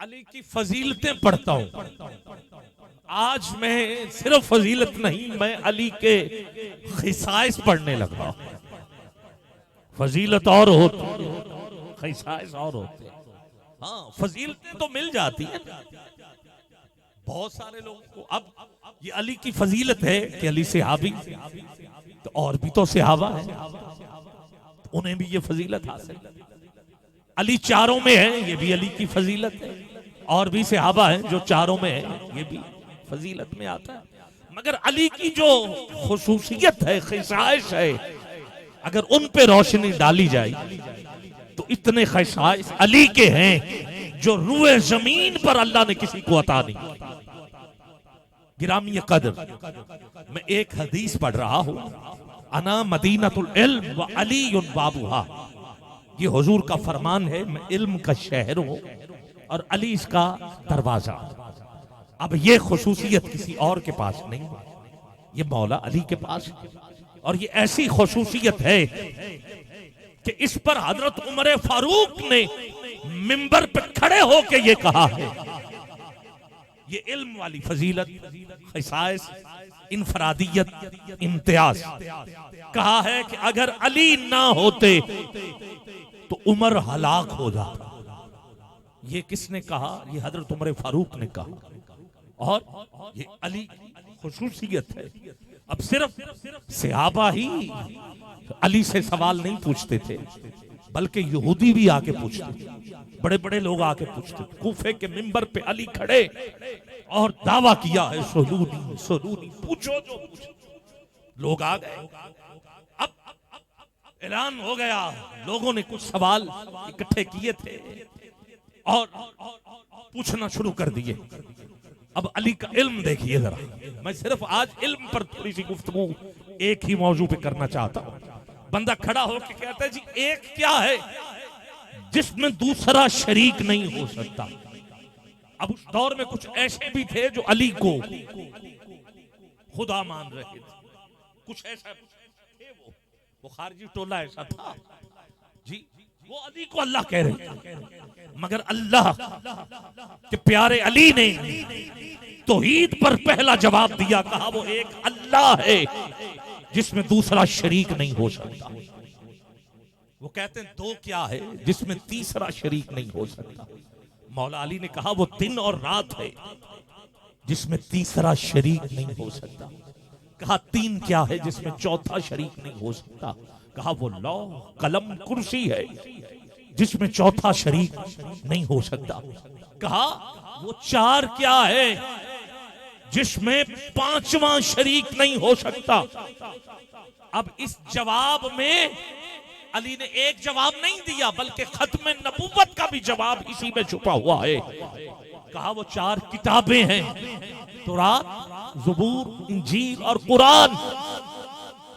अली की फजीलतें पढ़ता हूं। आज मैं सिर्फ फजीलत नहीं, मैं अली के खिसाइस पढ़ने लगा। फजीलत और होती, खिसाइस और होते। हाँ, फजीलतें तो मिल जाती है बहुत सारे लोगों को। अब ये अली की फजीलत है कि अली सहाबी, तो और भी तो सहाबा है, तो उन्हें भी ये फजीलत हासिल। अली चारों में है, ये भी अली की फजीलत है। और भी सहाबा हैं जो चारों में है, ये भी फजीलत में आता है। मगर अली की जो खुसूसियत है, खिसाइश है, अगर उन पे रोशनी डाली जाए तो इतने खिसाइश अली के हैं जो रूए जमीन पर अल्लाह ने किसी को अता नहीं। गिरामी कदर, मैं एक हदीस पढ़ रहा हूं, अना मदीनतुल इल्म व अलीयुन बाबुहा। ये हुजूर का फरमान है, मैं इल्म का शहर हूं और अली इसका दरवाजा। अब ये खुसूसियत किसी और के पास नहीं, ये मौला अली के पास। और ये ऐसी खुसूसियत है कि इस पर हजरत उमर फारूक ने मिंबर पे खड़े होके ये कहा है। ये इल्म वाली फजीलत, खिसाइस, इनफरादियत, इम्तियाज। कहा है कि अगर अली ना होते तो उमर हलाक हो जाता। ये किसने कहा? ये हजरत उमर फारूक ने कहा। और ये अली की खुसूसियत है। अब सिर्फ सहाबा ही अली से सवाल नहीं पूछते थे, बल्कि यहूदी भी आके पूछते थे, बड़े बड़े लोग आके पूछते थे। कूफे के मिंबर पे अली खड़े और दावा किया है, सोलूनी सोलूनी, पूछो जो पूछो। लोग आ गए, अब ऐलान हो गया, लोगों ने कुछ सवाल इकट्ठे किए थे और पूछना शुरू कर दिए। अब अली का इल्म देखिए जरा। मैं सिर्फ आज इल्म पर थोड़ी सी गुफ्तगू एक ही मौजू पे करना चाहता हूं। बंदा खड़ा होकर कहता है, जी एक क्या है जिसमें दूसरा शरीक नहीं हो सकता। अब उस दौर में कुछ ऐसे भी थे जो अली को खुदा मान रहे थे, कुछ ऐसा थे, वो खारजी टोला ऐसा था जी, वो अली को अल्लाह कह रहे थे। मगर अल्लाह के प्यारे अली ने तौहीद पर पहला जवाब दिया, कहा वो एक अल्लाह है जिसमें दूसरा शरीक नहीं हो सकता। वो कहते हैं दो क्या है जिसमें तीसरा शरीक नहीं हो सकता। मौला अली ने कहा वो दिन और रात है जिसमें तीसरा शरीक नहीं हो सकता। कहा तीन क्या है जिसमें चौथा शरीक नहीं हो सकता। कहा वो लौ कलम कुर्सी है जिसमें चौथा शरीक नहीं हो सकता। कहा वो चार क्या है जिसमें पांचवा शरीक नहीं हो सकता। अब इस जवाब में अली ने एक जवाब नहीं दिया, बल्कि खत्म नबूवत का भी जवाब इसी में छुपा हुआ है। कहा वो चार किताबें हैं, तौरात, ज़बूर, इंजील और कुरान।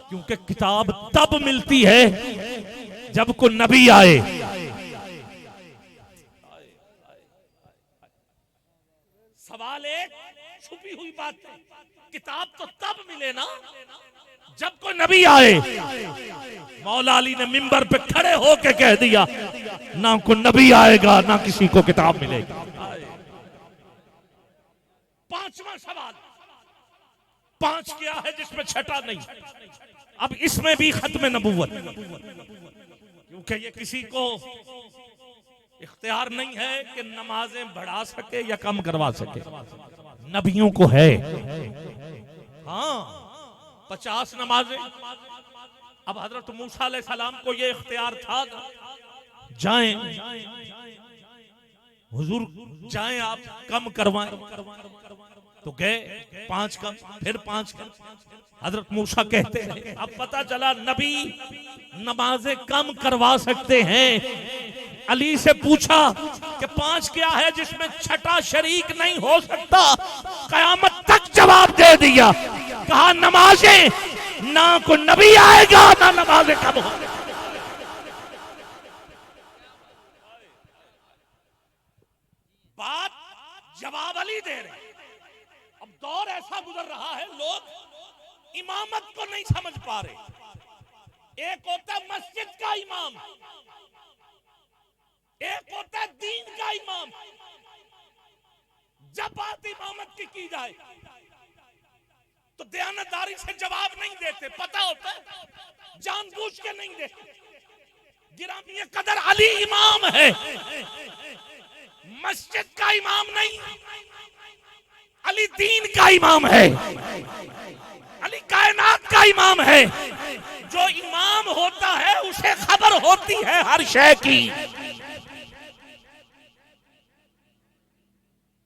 क्योंकि किताब तब मिलती है जब कोई नबी आए। सवाल एक छुपी हुई बात है, किताब तो तब मिले ना जब कोई नबी आए। मौला अली ने मिंबर पे खड़े होके कह दिया, ना कोई नबी आएगा ना किसी को किताब मिलेगी। पांचवा सवाल, पांच क्या है जिसमें छठा नहीं। अब इसमें भी खत्म नबूवत, क्योंकि ये किसी को इख्तियार नहीं है कि नमाजें बढ़ा सके या कम करवा सके, नबियों को है। हाँ, 50 नमाजें। अब हजरत मूसा अलैहिस्सलाम को ये इख्तियार था, जाएं हुजूर, जाएं आप कम करवाएं, तो गए 5 कम, फिर 5 कम। हजरत मूसा कहते हैं अब पता चला नबी नमाजें कम करवा सकते हैं। अली से पूछा कि 5 क्या है जिसमें छठा शरीक नहीं हो सकता। कयामत तक जवाब दे दिया, कहा नमाजें, ना कोई नबी आएगा ना नमाजें कम होंगे। बात जवाब अली दे रहे। अब दौर ऐसा गुजर रहा है, लोग इमामत को नहीं समझ पा रहे। एक होता है मस्जिद का इमाम, एक होता है दीन का इमाम। जब बात इमामत की जाए तो दयानतदारी से जवाब नहीं देते, पता होता है जानबूझ के नहीं देते। गिरामी कदर अली इमाम है, मस्जिद का इमाम नहीं, अली दीन का इमाम है, अली कायनात का इमाम है। जो इमाम होता है उसे खबर होती है हर शय की।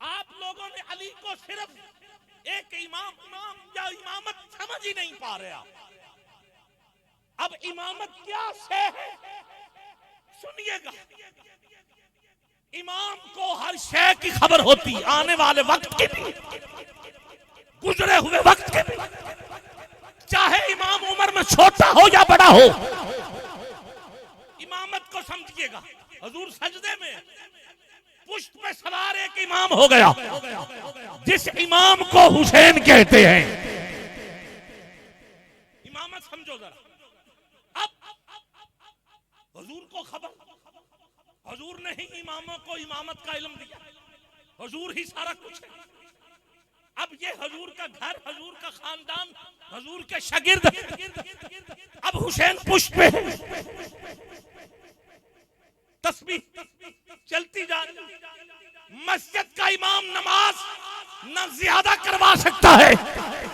आप लोगों ने अली को सिर्फ एक इमाम या इमामत समझ ही नहीं पा रहे। अब इमामत क्या है सुनिएगा। इमाम को हर शय की खबर होती, आने वाले वक्त की भी, गुजरे हुए वक्त के भी, चाहे इमाम उम्र में छोटा हो या बड़ा हो। इमामत को समझिएगा। हुजूर सजदे में पुष्ट पे सवार एक इमाम हो गया, जिस इमाम को हुसैन कहते हैं। इमामत समझो जरा। अब हुजूर को खबर, हुजूर ने ही इमामों को इमामत का इल्म दिया, हुजूर ही सारा कुछ है। अब ये हुजूर का घर, हुजूर का खानदान, हुजूर के शागिर्द अब हुसैन पुष्ट पे है। तस्बीह चलती जा रही। मस्जिद का इमाम नमाज न ज्यादा करवा सकता है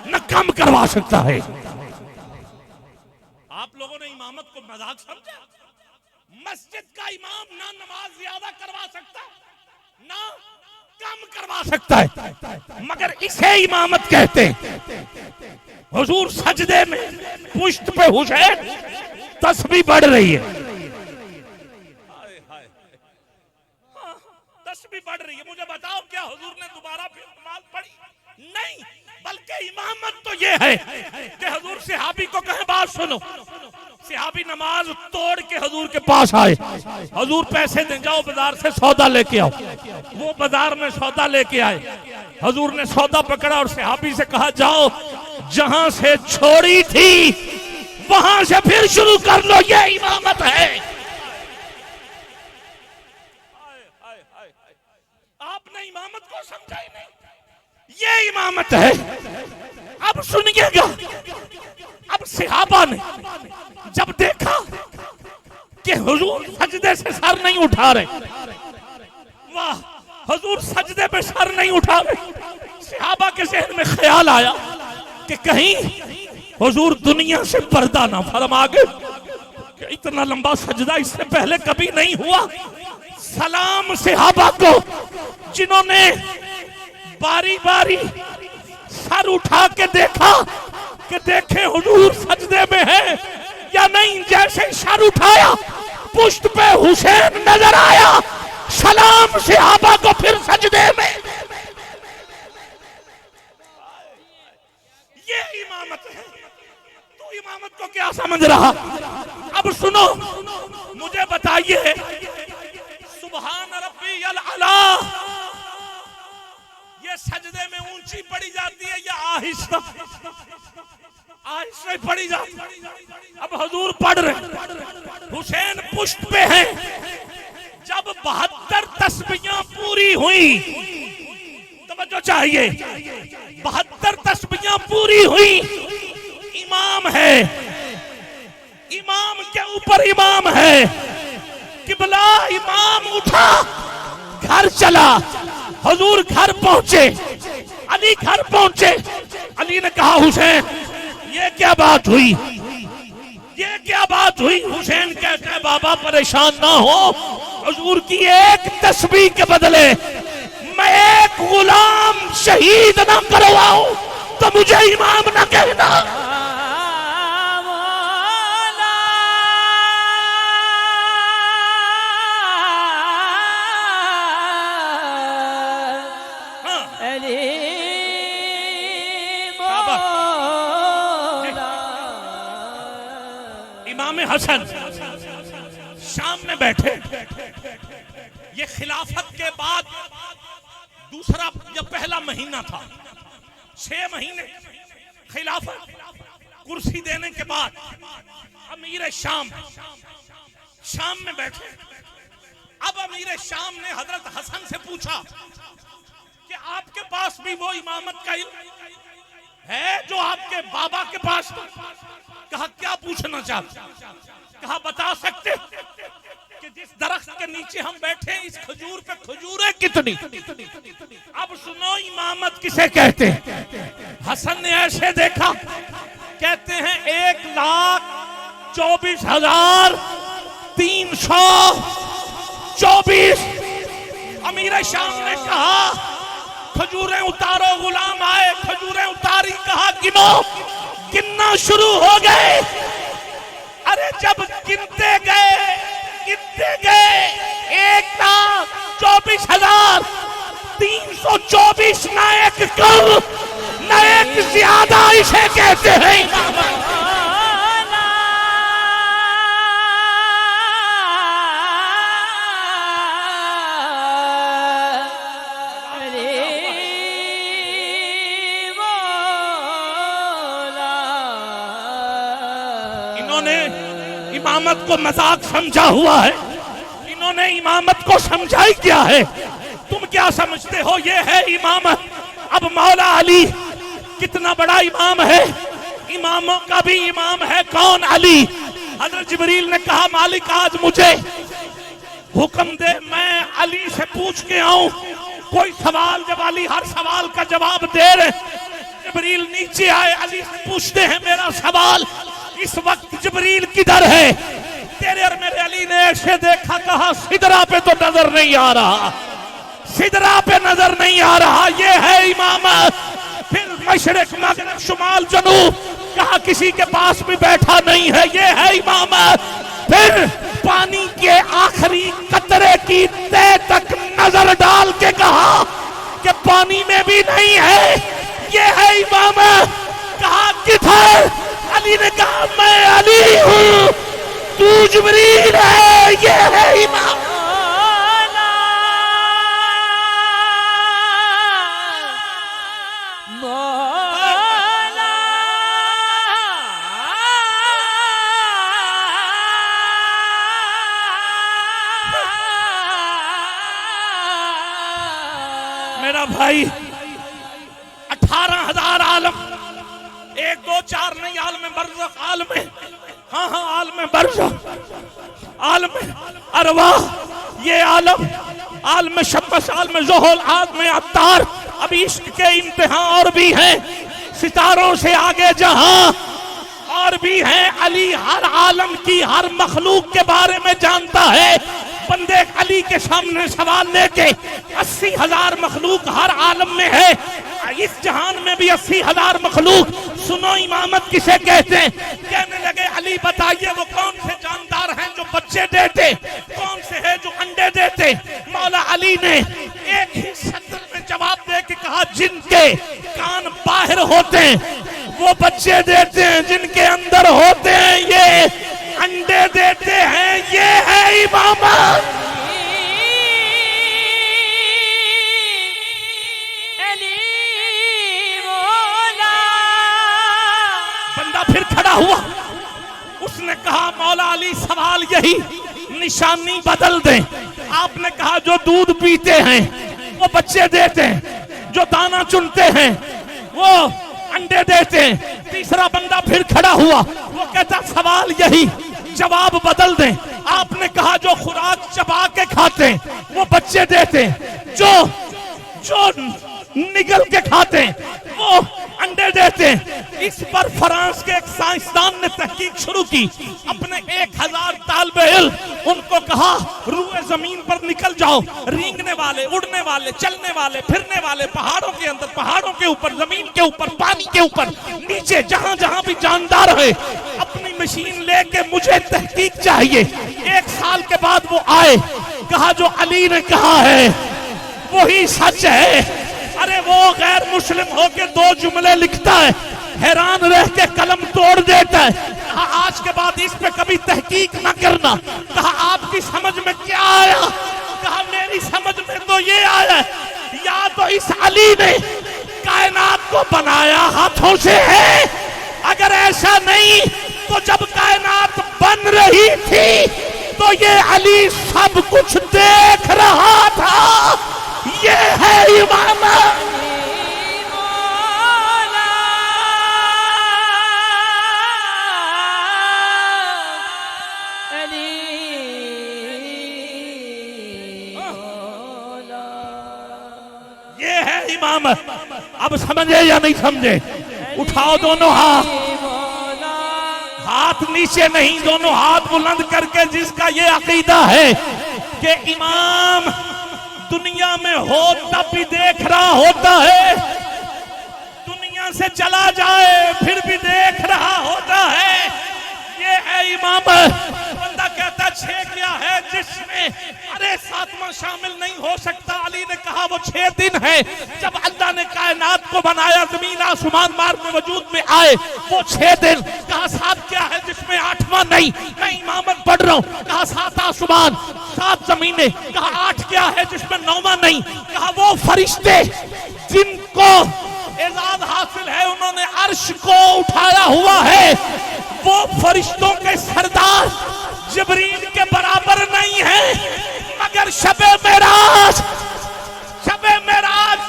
न कम करवा सकता है। आप लोगों ने इमामत को मजाक समझा। मस्जिद का इमाम ना नमाज ज्यादा करवा सकता ना कम करवा सकता है, मगर इसे इमामत कहते हैं। हुजूर सजदे में पुष्ट पे हुसैन, तस्बीह बढ़ रही है, तस्बीह बढ़ रही है। मुझे बताओ क्या हुजूर ने दोबारा फिर नमाज पढ़ी? नहीं, बल्कि इमामत तो ये है कि हुजूर सहाबी को कहे बात सुनो। सहाबी नमाज तोड़ के हुजूर के पास आए, हुजूर पैसे दे, जाओ बाजार से सौदा लेके आओ। वो बाजार में सौदा लेके आए, हुजूर ने सौदा पकड़ा और सहाबी से कहा जाओ जहां से छोड़ी थी वहां से फिर शुरू कर लो, ये इमामत है। आपने इमामत को समझा ही नहीं, ये इमामत है। अब सुनिएगा। अब सहाबा ने जब देखा कि हुजूर सजदे से सर नहीं उठा रहे, वाह, हुजूर सजदे पे सर नहीं उठा रहे, सहाबा के ज़हन में ख्याल आया कि कहीं हुजूर दुनिया से पर्दा ना फरमा गए। कि इतना लंबा सजदा इससे पहले कभी नहीं हुआ। सलाम सहाबा को जिन्होंने बारी बारी सर उठा के देखा कि देखे हुजूर सजदे में है या नहीं। जैसे सर उठाया पुष्ट पे हुसैन नजर आया, सलाम सहाबा को फिर सजदे में। ये इमामत है। तू इमामत को क्या समझ रहा? अब सुनो, मुझे बताइए, सुभान रब्बियल आला ये सजदे में ऊंची पड़ी जाती है या आहिस्ता? आहिस्ता पड़ी जाती। अब हुजूर पढ़ रहे, हुसैन पुष्ट पे है। जब 72 तस्बीहां पूरी हुई, तवज्जो चाहिए, 72 तस्बीहां पूरी हुई, इमाम है, इमाम के ऊपर इमाम है, किबला इमाम उठा, घर चला। हुजूर घर पहुंचे, अली घर पहुंचे। अली ने कहा हुसैन ये क्या बात हुई, ये क्या बात हुई? हुसैन कहते हैं बाबा परेशान ना हो, हुजूर की एक तस्बीह के बदले मैं एक गुलाम शहीद ना करवाऊं तो मुझे इमाम ना कहना। इमाम हसन शाम में बैठे। ये खिलाफत के बाद दूसरा या पहला महीना था। 6 महीने खिलाफत कुर्सी देने के बाद अमीर शाम में बैठे। अब अमीर शाम ने हजरत हसन से पूछा कि आपके पास भी वो इमामत का इल्म है जो आपके बाबा के पास था? कहा क्या पूछना चाहते? कहा बता सकते कि जिस दरख्त के नीचे हम बैठे हैं इस खजूर पे खजूरें कितनी? अब सुनो इमामत किसे कहते हैं। हसन ने ऐसे देखा, कहते हैं 1,24,324। अमीर शाम ने कहा खजूरें उतारो, गुलाम आए, खजूरें उतारी। कहा गिनो, गिनना शुरू हो गए। अरे जब गिनते गए 1,24,324 ना एक कम ना एक ज्यादा इसे कहते हैं। इमामत को मजाक समझा हुआ है, इन्होंने इमामत को समझाई क्या है? तुम क्या समझते हो ये है इमामत? अब मौला अली कितना बड़ा इमाम है, इमामों का भी इमाम है। कौन? अली। हज़रत जिब्रील ने कहा मालिक आज मुझे हुक्म दे मैं अली से पूछ के आऊं कोई सवाल। जब अली हर सवाल का जवाब दे रहे, जिब्रील नीचे आए, अली से पूछते हैं मेरा सवाल। इस वक्त जिब्रील किधर है? तेरे और मेरे अली ने ऐसे देखा, कहा सिदरा पे तो नजर नहीं आ रहा, सिदरा पे नजर नहीं आ रहा। ये है इमामत। फिर मशरिक मगरिब शुमाल जनूब, कहा किसी के पास भी बैठा नहीं है, ये है इमामत। फिर पानी के आखिरी कतरे की तह तक नजर डाल के कहा कि पानी में भी नहीं है, ये है इमामत। कहा किधर? अली ने कहा मैं अली हूं, तू जिब्रील है, ये है इमाम। मेरा भाई 18,000 आलम, 1 2 4 नहीं, आलम बरज़ख, आलम, हाँ आलम बरज़ख, आलम अरवा, ये आलम शम्स, आलम ज़ुहल, आलम अत्तार। अब इश्क के इम्तिहान और भी हैं, सितारों से आगे जहां और भी हैं। अली हर आलम की हर मखलूक के बारे में जानता है। बंदे अली के सामने सवाल लेके 80,000 मखलूक हर आलम में है, इस जहान में भी 80,000 मखलूक। सुनो इमामत किसे कहते हैं? कहने लगे अली बताइए वो कौन से जानदार हैं जो बच्चे देते, कौन से हैं जो अंडे देते? मौला अली ने एक ही सत्र में जवाब दे के कहा जिनके कान बाहर होते हैं वो बच्चे देते हैं, जिनके अंदर होते हैं ये अंडे देते हैं। ये है इमामत। बंदा फिर खड़ा हुआ, उसने कहा मौला अली सवाल यही, निशानी बदल दें। आपने कहा जो दूध पीते हैं वो बच्चे देते हैं, जो दाना चुनते हैं वो अंडे देते हैं। तीसरा बंदा फिर खड़ा हुआ, वो कहता सवाल यही, जवाब बदल दें। आपने कहा जो खुराक चबा के खाते हैं वो बच्चे देते हैं, जो निगल के खाते हैं वो अंडे देते हैं। इस पर फ्रांस के एक साइंसदान ने तहकीक शुरू की। अपने 1000 तालिबे इल्म उनको कहा रूए जमीन पर निकल जाओ, रेंगने वाले, उड़ने वाले, चलने वाले, फिरने वाले, पहाड़ों के अंदर, पहाड़ों के ऊपर, जमीन के ऊपर, पानी के ऊपर, नीचे, जहां जहां भी जानदार है, अपनी मशीन लेके मुझे तहकीक चाहिए। 1 साल के बाद वो आए, कहा जो अली ने कहा है वही सच है। अरे वो गैर मुस्लिम होके 2 जुमले लिखता है, हैरान रह के कलम तोड़ देता है। कहा आज के बाद इस पे कभी तहकीक न करना। कहा आपकी समझ में क्या आया? कहा मेरी समझ में तो ये आया, या तो इस अली ने कायनात को बनाया हाथों से है, अगर ऐसा नहीं तो जब कायनात बन रही थी तो ये अली सब कुछ देख रहा था। ये है इमाम। ये है इमाम। अब समझे या नहीं समझे? उठाओ दोनों हाथ, हाथ नीचे नहीं, दोनों हाथ बुलंद करके जिसका ये अकीदा है कि इमाम दुनिया में हो तब भी देख रहा होता है, दुनिया से चला जाए फिर भी देख रहा होता है, ये है इमाम। बंदा कहता 6 क्या है जिसमें अरे 7वां शामिल नहीं हो सकता। अली ने कहा वो 6 दिन है। जब अल्लाह ने कायनात को बनाया, जमीन आसमान मार्ग में वजूद में आए, वो 6 दिन। कहा 7 क्या है जिसमें 8वां नहीं। मैं इमामत पढ़ रहा हूँ। कहा 7 आसमान 7 जमीनें। कहा 8 क्या है जिसमें 9वां नहीं। कहा वो फरिश्ते जिनको एजाज हासिल है, उन्होंने अर्श को उठाया हुआ है, वो फरिश्तों के सरदार जिब्रील के बराबर नहीं है। मगर शबे मेराज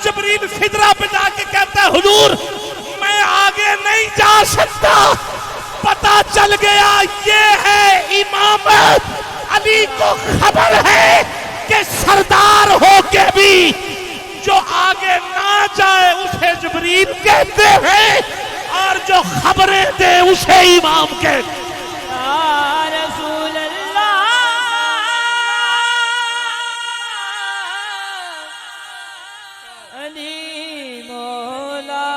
जिब्रील सिदरा पे जाके कहता है हुजूर मैं आगे नहीं जा सकता। पता चल गया ये है इमामत। अली को खबर है कि सरदार होके भी जो आगे ना जाए उसे जिब्रील कहते हैं, और जो खबरें दे उसे इमाम कहते हैं। रसूल अल्लाह अली मौला।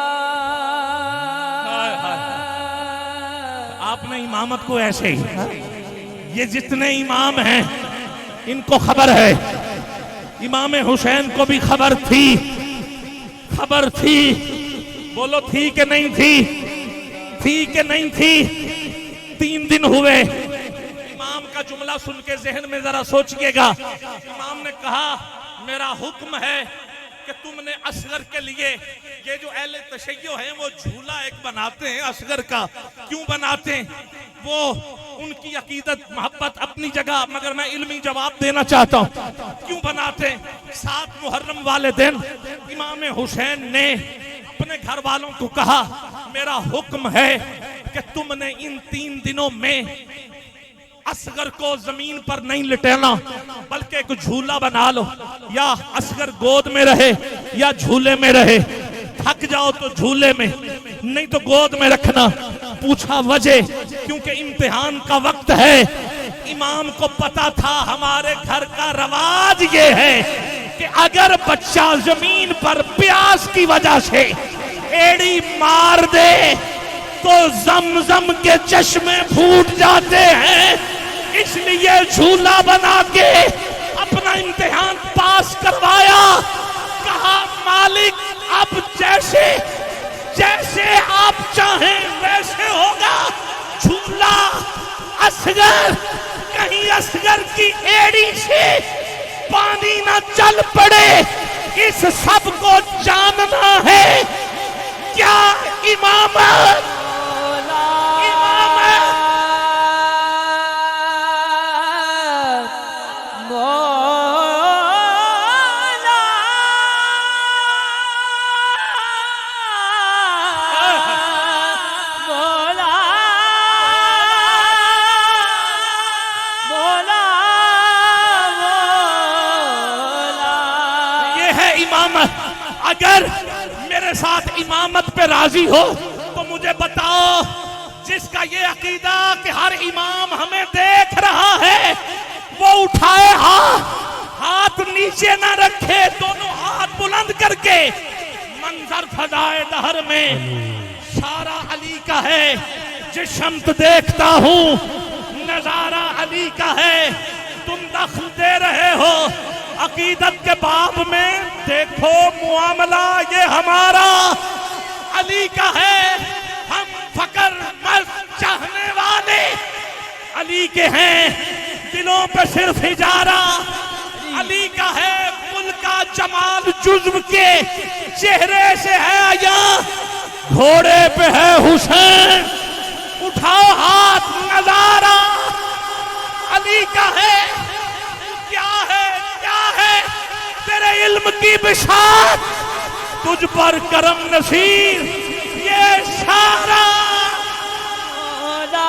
आपने इमामत को ऐसे ही, ये जितने इमाम हैं इनको खबर है, इमाम हुसैन को भी खबर थी। बोलो थी कि नहीं थी? थी कि नहीं थी? 3 दिन हुए। इमाम का जुमला सुन के जहन में जरा सोचिएगा। इमाम ने कहा मेरा हुक्म है कि तुमने असगर के लिए, ये जो अहले तशय्यो हैं वो झूला एक बनाते हैं असगर का। क्यों बनाते हैं? वो उनकी अकीदत मोहब्बत अपनी जगह, मगर मैं इल्मी जवाब देना चाहता हूँ क्यों बनाते हैं। 7 मुहर्रम वाले दिन इमाम हुसैन ने अपने घर वालों को कहा मेरा हुक्म है कि तुमने इन 3 दिनों में असगर को जमीन पर नहीं लिटाना, बल्कि एक झूला बना लो, या असगर गोद में रहे या झूले में रहे। थक जाओ तो झूले में, नहीं तो गोद में रखना। पूछा वजह, क्योंकि इम्तिहान का वक्त है। इमाम को पता था हमारे घर का रवाज ये है कि अगर बच्चा जमीन पर प्यास की वजह से एड़ी मार दे तो जमजम के चश्मे फूट जाते हैं। इसलिए झूला बना के अपना इम्तिहान पास करवाया। कहा मालिक अब जैसे जैसे आप चाहें वैसे होगा। झूला असगर, कहीं असगर की एड़ी से पानी ना चल पड़े, इस सब को जानना है। क्या इमामत अगर मेरे साथ इमामत पे राजी हो तो मुझे बताओ, जिसका ये अकीदा कि हर इमाम हमें देख रहा है, वो उठाए हाथ नीचे ना रखे, दोनों हाथ बुलंद करके। मंजर फजाए दहर में सारा अली का है, जिस्म देखता हूँ नजारा अली का है। तुम दखल दे रहे हो अकीदत के बाब में, देखो मुआमला ये हमारा अली का है। हम फकर मर्द चाहने वाले अली के हैं, दिलों पे सिर्फ इजारा अली का है। कुल का जमाल जुज्ब के चेहरे से है आया, घोड़े पे है हुसैन, उठाओ हाथ नजारा अली का है। क्या है तेरे इल्म की बिशात, तुझ पर करम नसीर ये सारा मौला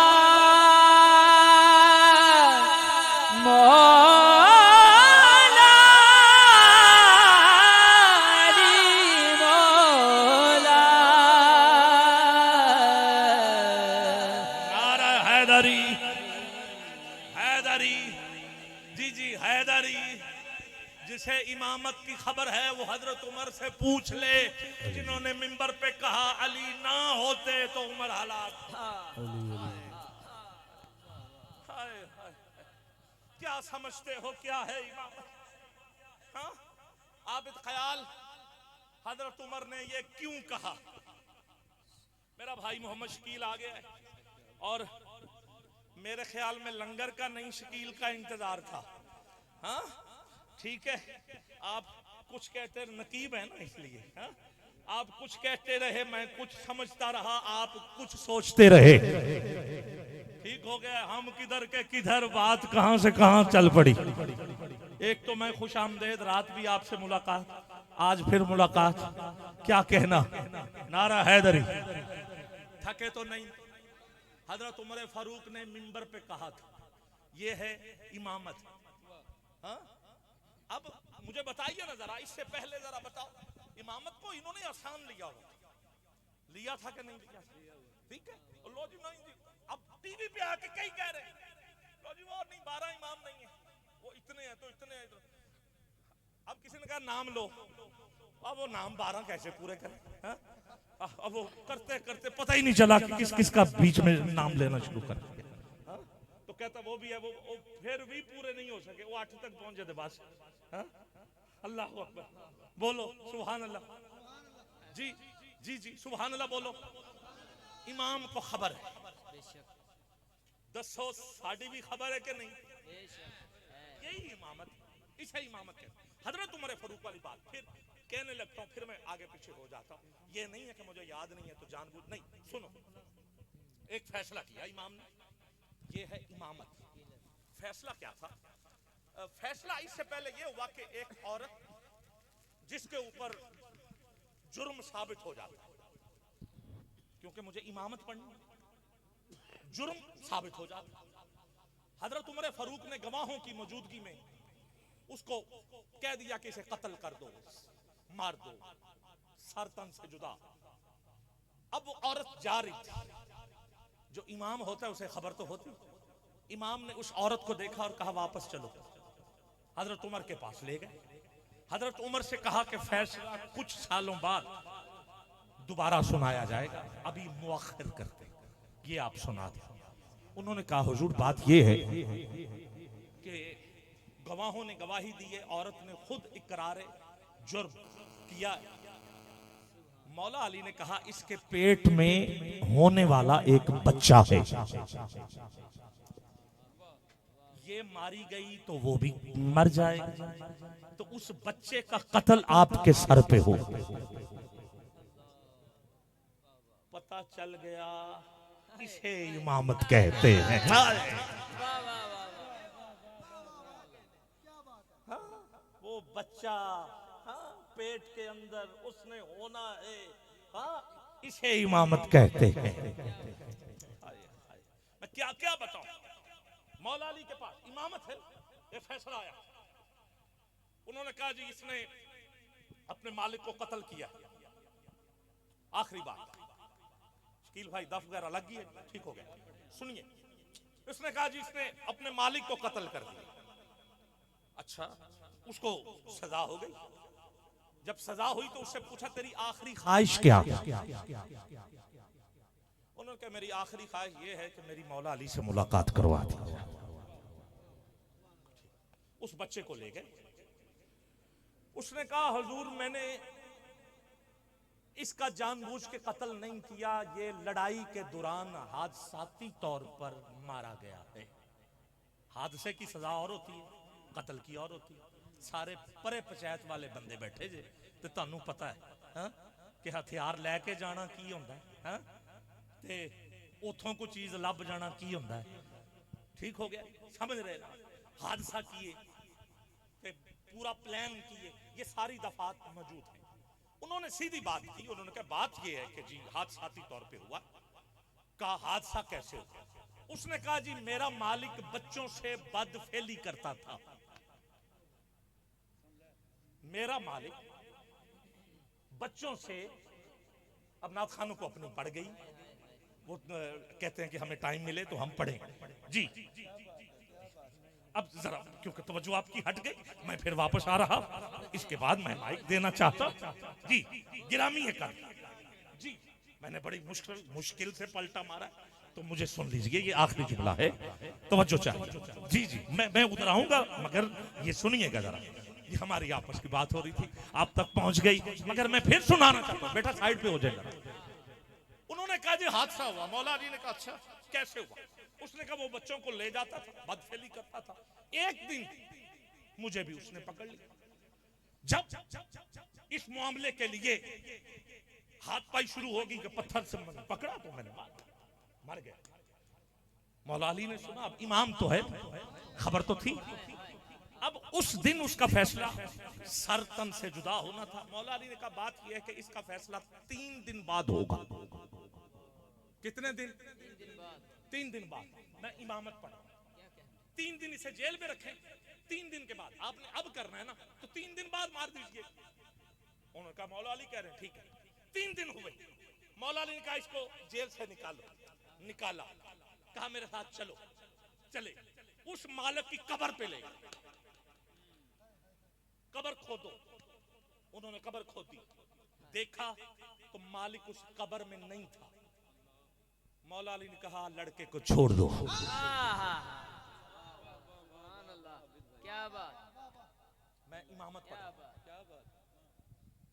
मौला अली मौला। नारा हैदरी हैदरी जी जी हैदरी। जिसे इमामत की खबर है वो हजरत उमर से पूछ ले, जिन्होंने मिंबर पे कहा अली ना होते तो उमर हलाक। हाय हाय, क्या समझते हो क्या है इमामत? हाँ? आबिद ख्याल हजरत उमर ने ये क्यों कहा? मेरा भाई मोहम्मद शकील आ गया है और मेरे ख्याल में लंगर का नहीं शकील का इंतजार था। हाँ ठीक है, आप कुछ कहते नकीब है ना इसलिए। हाँ? आप कुछ कहते रहे, मैं कुछ समझता रहा, आप कुछ सोचते रहे। ठीक हो गया, हम किधर के किधर, बात कहां से कहां चल पड़ी। एक तो मैं खुश आमदेद, रात भी आपसे मुलाकात, आज फिर मुलाकात, क्या कहना। नारा हैदरी। थके तो नहीं? हजरत उमर फारूक ने मिंबर पे कहा था ये है इमामत। हाँ? अब मुझे बताइए ना जरा, इससे पहले जरा बताओ, इमामत को इन्होंने आसान लिया हो, लिया था कि नहीं लिया? ठीक है, लो जी नहीं जी, अब टीवी पे आके कई कह रहे हैं लो जी वो नहीं 12 इमाम नहीं है, वो इतने हैं तो इतने हैं। अब किसी ने कहा नाम लो, अब वो नाम 12 कैसे पूरे करें? हाँ? अब वो करते करते पता ही नहीं चला कि किस किस का बीच में नाम लेना शुरू कर दिया। हाँ? तो कहता वो भी है, वो फिर भी पूरे नहीं हो सके, वो 8 तक पहुंचे थे बस। हाँ? अल्लाह अकबर, बोलो सुभान अल्लाह। जी जी जी सुभान अल्लाह बोलो। इमाम को खबर है, दसो साड़ी भी खबर है कि नहीं? यही इमामत, इसे इमामत कहते हैं। हजरत उमर फारूक वाली बात फिर कहने लगता हूं, फिर मैं आगे पीछे हो जाता हूं। ये नहीं है कि मुझे याद नहीं है तो जानबूझ नहीं। सुनो, एक फैसला किया इमाम ने, ये है इमामत। फैसला क्या था? फैसला इससे पहले ये हुआ कि एक औरत जिसके ऊपर जुर्म साबित हो जाता, क्योंकि मुझे इमामत पढ़नी, जुर्म साबित हो जाता, हजरत उमर फारूक ने गवाहों की मौजूदगी में उसको कह दिया कि इसे कत्ल कर दो, मार दो, सर तन से जुदा। अब वो औरत जा रही थी, जो इमाम होता है उसे खबर तो होती। इमाम ने उस औरत को देखा और कहा वापस चलो। हजरत उमर के पास ले गए, हजरत उमर से कहा कि फैसला कुछ सालों बाद दोबारा सुनाया जाएगा, अभी मुअख्खर करते, ये आप सुना दें। उन्होंने कहा हुजूर बात ये है कि गवाहों ने गवाही दी है, औरत ने खुद इकरार जुर्म किया। मौला अली ने कहा इसके पेट में होने वाला एक बच्चा है, ये मारी गई तो वो भी मर जाएगा, तो उस बच्चे का कत्ल आपके सर पे हो। पता चल गया, इसे इमामत कहते हैं। वो बच्चा पेट के अंदर उसने होना है, इसे इमामत कहते हैं। मैं क्या क्या बताऊं, मौला अली के पास इमामत है, ये फैसला आया। उन्होंने कहा जी इसने अपने मालिक को कत्ल किया, आखिरी बात। शकील भाई दफ वगैरह लग गई है, ठीक हो गया। सुनिए, इसने कहा जी इसने अपने मालिक को कत्ल कर दिया। अच्छा, उसको सजा हो गई। जब सजा हुई तो उससे पूछा तेरी आखिरी ख्वाहिश क्या? उन्होंने कहा मेरी आखिरी ख्वाहिश ये है कि मेरी मौला अली से मुलाकात करवा दी। उस बच्चे को ले गए। उसने कहा हुजूर मैंने इसका जानबूझ के कत्ल नहीं किया, ये लड़ाई के दौरान हादसाती तौर पर मारा गया है। हादसे की सजा और होती है, कत्ल की और होती है। सारे परे पंचायत वाले बंदे बैठे जे ते तानू पता है कि हथियार लैके जाना की होंदा है, ते उथों कोई चीज लभ जाना की होंदा है। ठीक हो गया, समझ रहे ना? हादसा किए ते पूरा प्लान किए, ये सारी दफात मौजूद है। उन्होंने सीधी बात की, उन्होंने कहा बात यह है कि जी हादसाती तौर पे हुआ। कहा हादसा कैसे हुआ? उसने कहा जी मेरा मालिक बच्चों से बदफेली करता था। मेरा मालिक बच्चों से, अब नाथ खानों को अपनी पड़ गई, वो कहते हैं कि हमें टाइम मिले तो हम पढ़ें जी। अब जरा क्योंकि तवज्जो आपकी हट गई, मैं फिर वापस आ रहा, इसके बाद मैं माइक देना चाहता जी। गिरामी है कर जी, मैंने बड़ी मुश्किल से पलटा मारा, तो मुझे सुन लीजिए, ये आखिरी जुमला है, तवज्जो चाहिए जी जी। मैं उधर आऊंगा मगर ये सुनिएगा जरा, ये हमारी आपस की बात हो रही थी, आप तक पहुंच गई, मगर मैं फिर सुनाना चाहता हूं, बेटा साइड पे हो जाएगा। उन्होंने कहा जी हादसा हुआ। मौला अली ने कहा अच्छा कैसे हुआ? उसने कहा वो बच्चों को ले जाता था, बदफेली करता था। एक दिन मुझे भी उसने पकड़ लिया। जब इस मामले के लिए हाथ पाई शुरू होगी कि पत्थर से मैंने पकड़ा तो मैंने मर गया। मौला अली ने सुना, अब इमाम तो है, खबर तो थी। अब उस दिन उसका फैसला सरतन से जुदा होना था। मौला अली ने कहा बात यह है कि इसका फैसला 3 दिन बाद होगा। कितने दिन? 3 दिन बाद मैं इमामत पढ़ा। 3 दिन इसे जेल में रखें, 3 दिन के बाद आपने अब करना है ना, तो 3 दिन बाद मार दीजिए। उन्होंने कहा मौला अली कह रहे हैं ठीक है। 3 दिन हुए, मौला अली ने कहा इसको जेल से निकालो। निकाला, कहा मेरे साथ चलो। चले, उस मालिक की कब्र पे ले गए। कब्र खोदो। उन्होंने कब्र खोदी, देखा तो मालिक उस कब्र में नहीं था। मौला अली ने कहा लड़के को छोड़ दो। क्या बात, मैं इमामत पढ़ा।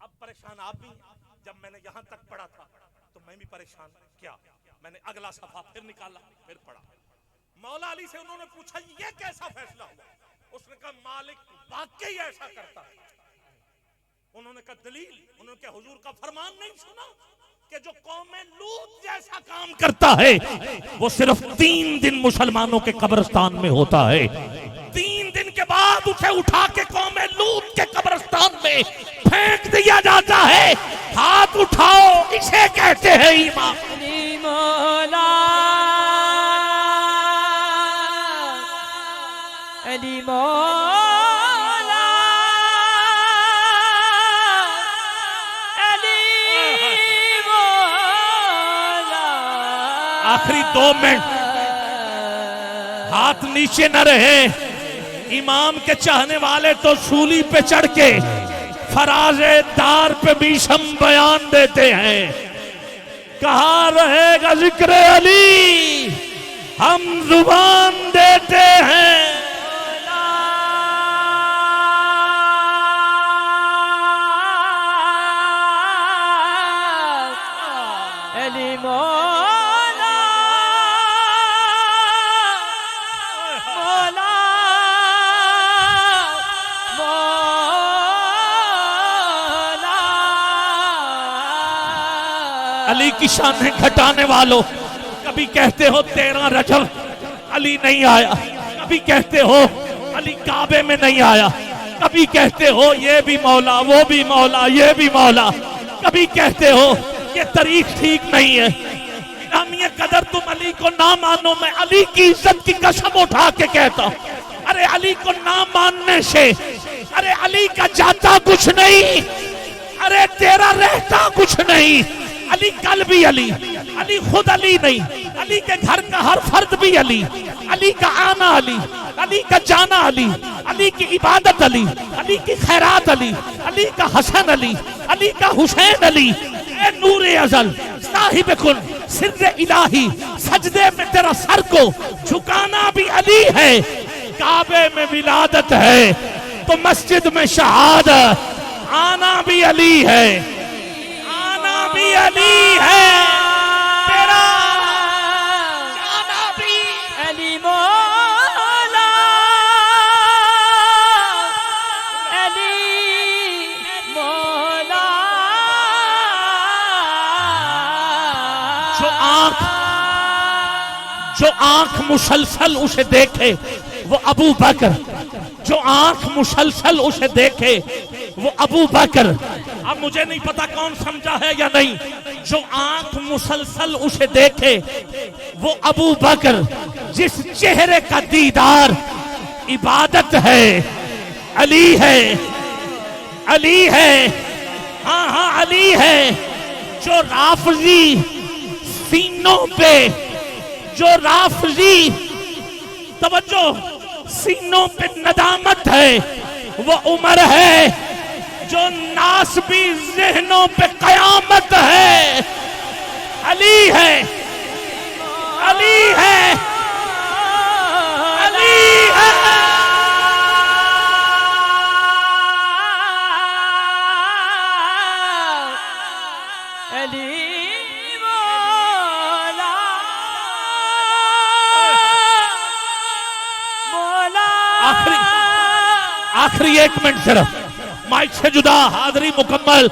अब परेशान आप भी, जब मैंने यहां तक पढ़ा था तो मैं भी परेशान। क्या? मैंने अगला सफा फिर निकाला, फिर पढ़ा। मौला अली से उन्होंने पूछा ये कैसा फैसला हुआ? उसने कहा मालिक वाकई ऐसा करता है। उन्होंने कहा दलील? उन्होंने कहा हुजूर का फरमान नहीं सुना कि जो कौम लूत जैसा काम करता है वो सिर्फ 3 दिन मुसलमानों के कब्रिस्तान में होता है। 3 दिन के बाद उसे उठा के कौम लूत के कब्रिस्तान में फेंक दिया जाता है। हाथ उठाओ, इसे कहते हैं ईमान। अली मौला, अली मौला, अली मौला। आखिरी 2 मिनट, हाथ नीचे न रहे। इमाम के चाहने वाले तो सूली पे चढ़ के फराजे दार पे भीषम बयान देते हैं। कहाँ रहेगा जिक्र अली, हम जुबान देते हैं। अली मौला, मौला, मौला। अली की शान घटाने वालों, कभी कहते हो 13 रजब अली नहीं आया, कभी कहते हो अली काबे में नहीं आया, कभी कहते हो ये भी मौला वो भी मौला ये भी मौला, कभी कहते हो ये तारीख ठीक नहीं है। इनामी कदर तुम अली को ना मानो, मैं अली की इज्जत की कसम उठा के कहता हूं, अरे अली को ना मानने से, अरे अली का जाता कुछ नहीं, अरे तेरा रहता कुछ नहीं। अली कल भी अली, अली खुद अली नहीं, अली के घर का हर फर्द भी अली, अली का आना अली, अली का जाना अली, अली की इबादत अली, अली की खैरात अली, अली का हसन अली, अली का हुसैन अली। ए नूरे अजल साहिब कुन सिर्रे इलाही, सजदे में तेरा सर को झुकाना भी अली है। काबे में विलादत है तो मस्जिद में शहादत, आना भी अली है, आना भी अली है, तेरा जाना भी अली मौला, अली मौला। जो आंख मुसलसल उसे देखे वो अबू बकर, जो आंख मुसलसल उसे देखे वो अबू बकर, अब मुझे नहीं पता कौन समझा है या नहीं, जो आंख मुसलसल उसे देखे वो अबू बकर, जिस चेहरे का दीदार इबादत है, अली है, अली है, हाँ हाँ अली है। जो राफजी सीनों पे, जो राफजी तवज्जो सीनों पे नदामत है वो उमर है, जो नासबी ज़हनों पे कयामत है अली है, अली है, अली है। अली मौला मौला। आखिरी 1 मिनट सिर्फ, माइक से जुदा, हाज़री मुकम्मल।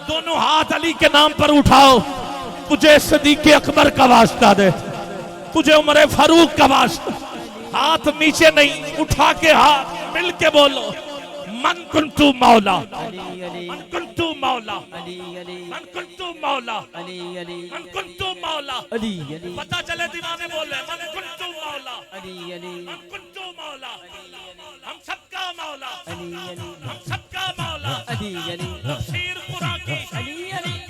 दोनों हाथ अली के नाम पर उठाओ। तुझे सदीक़ अकबर का वास्ता दे, तुझे उमर फारूक का वास्ता। हाथ नीचे नहीं, उठा के हाथ मिल के बोलो, मन कुंतु मौला, मन कुंतु मौला, मन कुंतु मौला, मन कुंतु मौला। पता चले दीवाने बोले मन कुंतु मौला, मन कुंतु मौला। हम सबका मौला, हम सबका मौला। तफसीर कुरान की,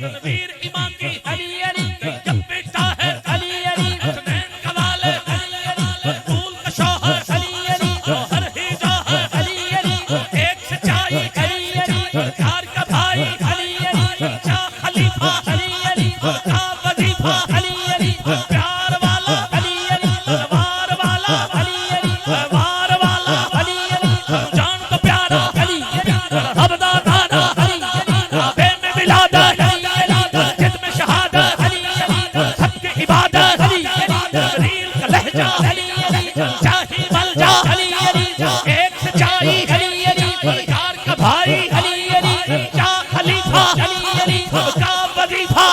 नज़ीर इमाम की, जब बेटा है हसनैन का वाले, रसूल का शौहर, शौहर ही जौहर, एक सच्चाई, सरकार का भाई, अच्छा खलीफा, का वजीफा, प्यार वाला, तलवार वाला, तलवार वाला, जान को प्यारा, अबदा नारा, आबे में विलादत, जिद में शहादत, सबकी इबादत, रील का लहजा, चाहे मल जा, एक सच्चाई, सरकार का भाई, क्या खलीफा, का वजीफा,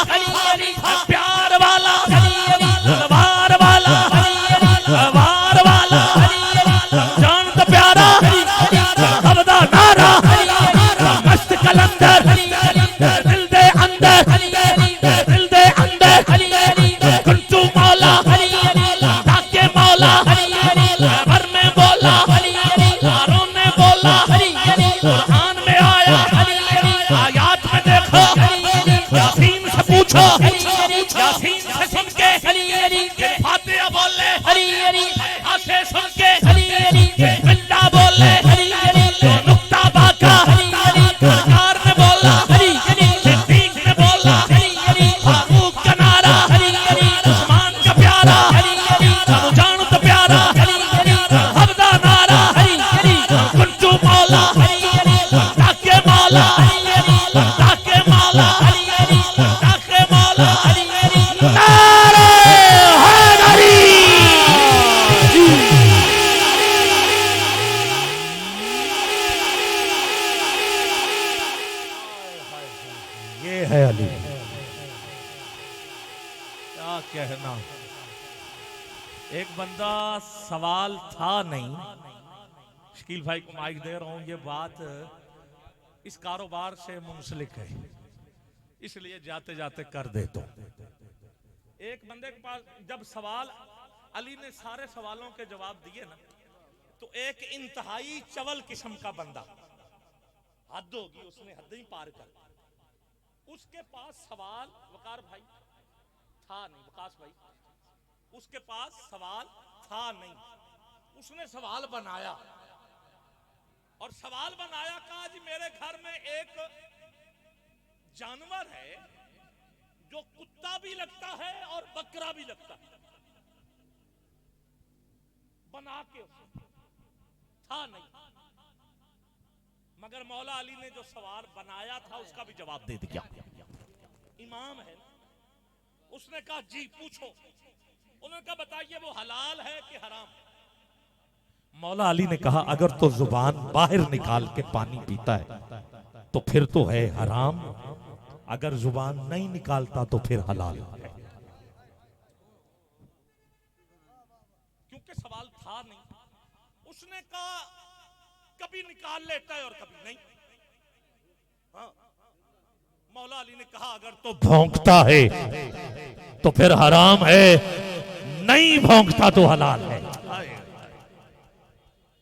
प्यार वाला, तलवार वाला, तलवार वाला, जान का प्यारा, अबदा नारा, मस्त कलंदर, दिल दे अंदर, दिल दे अंदर, कुंतु मौला, ताके मौला, घर में बोला, हारों ने बोला, कुरान में आया, आयात में देखो, यासीन से पूछो, यासीन से सुन के, फातिहा बोले, फतिहा से सुन के, बिल्ला बोले, नुक्ता बाका, सरकार ने बोला, सिद्दीक ने बोला, फारूक का नारा, उस्मान का प्यारा, जान तो प्यारा, अबदा नारा, कुंतु मौला, ताके मौला, ताके मौला, ताके मौला, नारे हैदरी। ये है अली, क्या कहना। एक बंदा सवाल था नहीं, शकील भाई को माइक दे रहा हूं, ये बात इस कारोबार से मुंसलिक है, इसलिए जाते जाते कर देता हूं। एक बंदे के पास जब सवाल, अली ने सारे सवालों के जवाब दिए ना, तो एक इंतहाई चवल किस्म का बंदा, हद होगी, उसने हद ही पार कर, उसके पास सवाल, वकार भाई था नहीं, वकास भाई, उसके पास सवाल था नहीं, उसने सवाल बनाया, और सवाल बनाया, कहा जी मेरे घर में एक जानवर है जो कुत्ता भी लगता है और बकरा भी लगता है, बना के था नहीं, मगर मौला अली ने जो सवाल बनाया था उसका भी जवाब दे दिया। इमाम है, उसने कहा जी पूछो, उन्होंने कहा बताइए वो हलाल है कि हराम। मौला अली ने कहा अगर तो जुबान बाहर निकाल के पानी पीता है तो फिर तो है हराम, अगर जुबान नहीं निकालता तो फिर हलाल है। क्योंकि सवाल था नहीं, उसने कहा कभी निकाल लेता है और कभी नहीं। हाँ, मौला अली ने कहा अगर तो भौंकता है तो फिर हराम है, नहीं भौंकता तो हलाल है।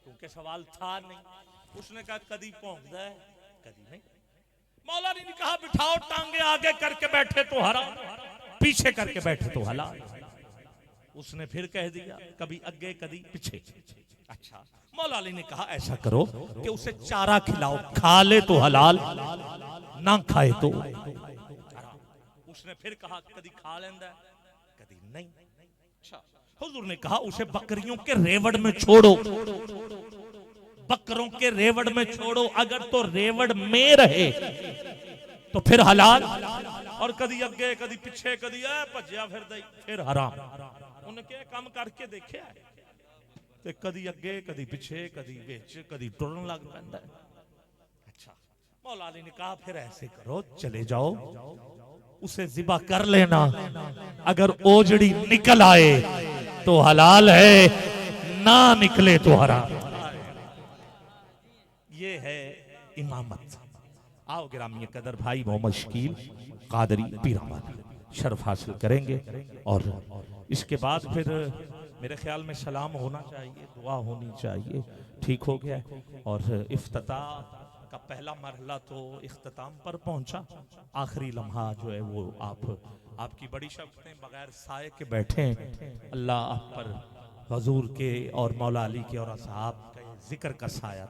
क्योंकि सवाल था नहीं, उसने कहा कदी भौंकता है कदी नहीं। मौला अली ने कहा बिठाओ टांगे आगे करके बैठे तो हराम, पीछे करके बैठे तो हलाल। उसने फिर कह दिया कभी आगे कभी पीछे। अच्छा, मौला अली ने कहा ऐसा करो कि उसे चारा खिलाओ, खा ले तो हलाल, ना खाए तो। उसने फिर कहा कभी खा लेंदा कभी नहीं। अच्छा, हुजूर ने कहा उसे बकरियों के रेवड़ में छोड़ो, बकरों के रेवड़ में छोड़ो, अगर तो रेवड़ में रहे तो फिर हलाल, और कदी अगे कदी पिछे कदी भज्या फिर हराम। उन्हें क्या काम करके देखे ते कदी अगे कदी पिछे कदी विच कदी टुरन लग पैंदा है। अच्छा, मौला अली ने कहा फिर ऐसे करो चले जाओ उसे ज़िबा कर लेना, अगर ओजड़ी निकल आए तो हलाल है, ना निकले तो हराम। ये है इमामत। आओ गिरामी कदर भाई मोहम्मद शकील कादरी पीराबादी शर्फ हासिल करेंगे, और इसके बाद फिर मेरे ख्याल में सलाम होना चाहिए, दुआ होनी चाहिए। ठीक हो गया, और इफ्तिताह का पहला मरहला तो इख्तिताम पर पहुंचा। आखिरी लम्हा जो है वो आपकी बड़ी शफ़क़तें बगैर साए के बैठे हैं। अल्लाह आप पर हुजूर के और मौला अली के और असहाब के जिक्र का साया